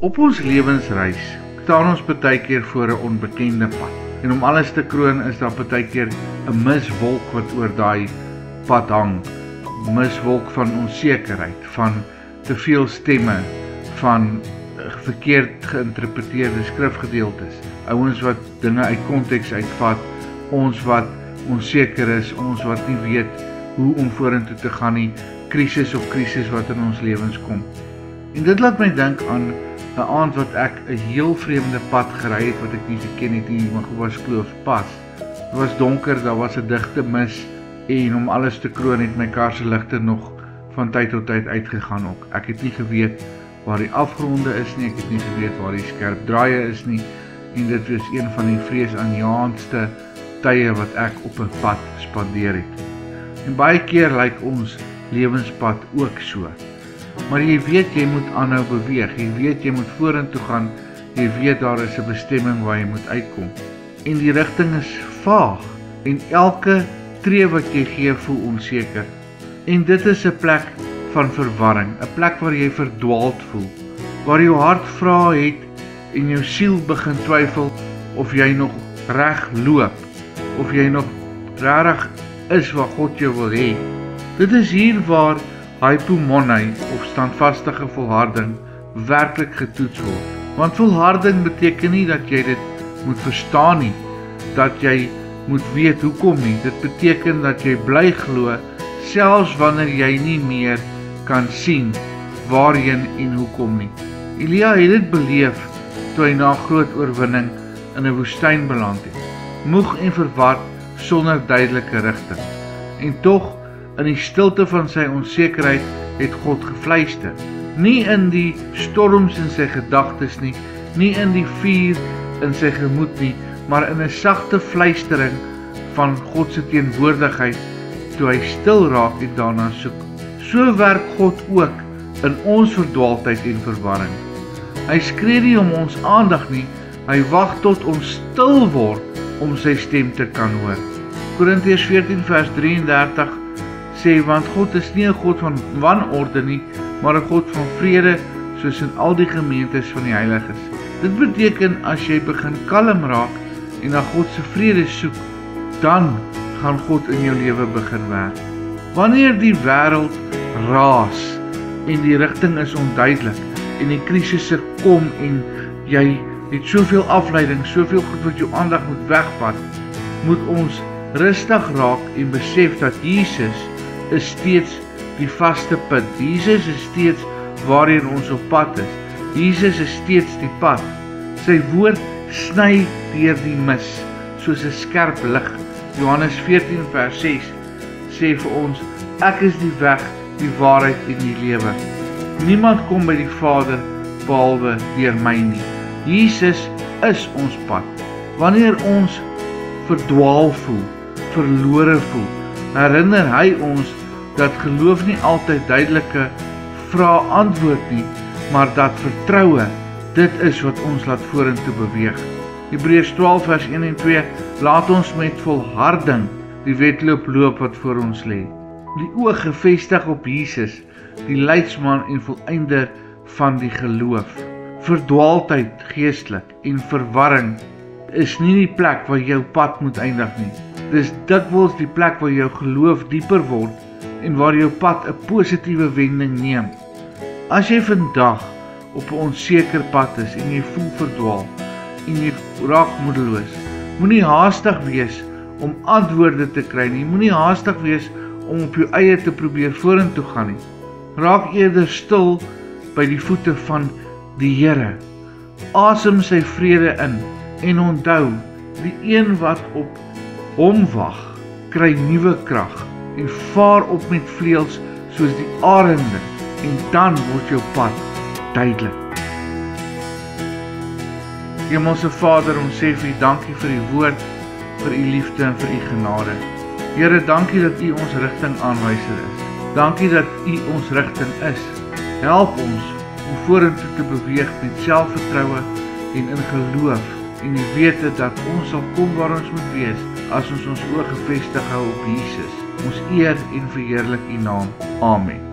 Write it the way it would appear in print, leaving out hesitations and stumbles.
Op ons lewensreis staan ons baie keer voor 'n onbekende pad. En om alles te kroon is daar baie keer 'n miswolk wat oor daai pad hang. Miswolk van onsekerheid, van te veel stemme, van verkeerd geïnterpreteerde skrifgedeeltes. Ouens wat dinge uit konteks uitvat, ons wat onseker is, ons wat nie weet hoe om vorentoe te gaan nie, krisis op krisis wat in ons lewens kom. En dit laat my dink aan 'n aand wat ek 'n heel vreemde pad gery het wat ek nie geken het nie, maar was Kloofspas. Dit was donker, daar was 'n digte mis en om alles te kroon het my kar se ligte nog van tyd tot tyd uitgegaan ook. Ek het nie geweet waar die afgronde is nie, ek het nie geweet waar die skerp draaie is nie en dit was een van die vreesaanjaendste tye wat ek op 'n pad spandeer het. En baie keer lyk ons lewenspad ook so. Maar jy weet jy moet aanhou beweeg, jy weet jy moet vorentoe gaan, jy weet daar is 'n bestemming waar jy moet uitkom. En die rigting is vaag en elke tree wat jy gee voel onseker. En dit is 'n plek van verwarring, 'n plek waar jy verdwaald voel, waar jou hart vra het en jou siel begin twyfel of jy nog reg loop, of jy nog regtig is wat God jou wil hê. Dit is hier waar hypomonei of standvastige volharding werklik getoets word. Want volharding beteken nie dat jy dit moet verstaan nie, dat jy moet weet hoekom nie. Dit beteken dat jy bly glo selfs wanneer jy nie meer kan sien waarheen en hoekom nie. Elia het dit beleef toe hy na 'n groot oorwinning in 'n woestyn beland het, moeg en verward sonder duidelike rigting. En tog in die stilte van sy onsekerheid het God gefluister. Nie in die storms in sy gedagtes nie, nie in die vuur in sy gemoed nie, maar in 'n sagte fluistering van God se teenwoordigheid toe hy stil raak en daarna soek. So werk God ook in ons verdwaaldheid en verwarring. Hy skree nie om ons aandag nie, hy wag tot ons stil word om sy stem te kan hoor. Korintiërs 14 vers 33 sê, want God is nie 'n God van wanorde nie, maar 'n God van vrede, soos in al die gemeentes van die heiliges. Dit beteken as jy begin kalm raak en na God se vrede soek, dan gaan God in jou lewe begin werk. Wanneer die wêreld raas en die rigting is onduidelik en die krisisse kom en jy het soveel afleiding, soveel goed wat jou aandag moet wegvat, moet ons rustig raak en besef dat Jesus is steeds die vaste punt. Jesus is steeds waarheen ons op pad is. Jesus is steeds die pad. Sy woord sny deur die mis, soos 'n skerp lig. Johannes 14 vers 6 sê vir ons, ek is die weg, die waarheid en die lewe. Niemand kom by die Vader behalwe deur my nie. Jesus is ons pad. Wanneer ons verdwaal voel, verlore voel, herinner hy ons dat geloof nie altyd duidelike vrae-antwoord nie, maar dat vertroue dit is wat ons laat vorentoe beweeg. Hebreërs 12 vers 1 en 2, laat ons met volharding die wedloop loop wat voor ons lê. Die oog gefestig op Jesus, die leidsman en volëinder van die geloof. Verdwaaldheid geestelik en verwarring is nie die plek waar jou pad moet eindig nie. Dis dikwels die plek waar jou geloof dieper word en waar jou pad 'n positiewe wending neem. As jy vandag op 'n onseker pad is en jy voel verdwaal en jy raak moedeloos, moenie haastig wees om antwoorde te kry nie, moenie haastig wees om op jou eie te probeer vorentoe gaan nie. Raak eerder stil by die voete van die Here. Asem sy vrede in en onthou, die een wat op hom wag, kry nuwe krag en vaar op met vleuels soos die arende en dan word jou pad duidelik. Hemelse Vader, ons sê vir U dankie vir U woord, vir U liefde en vir U genade. Here, dankie dat U ons rigtingaanwyser is. Dankie dat U ons rigting is. Help ons om vorentoe te beweeg met selfvertroue en in geloof en die wete dat ons sal kom waar ons moet wees as ons oë gefestig hou op Jesus. Ons eer en verheerlik U naam. Amen.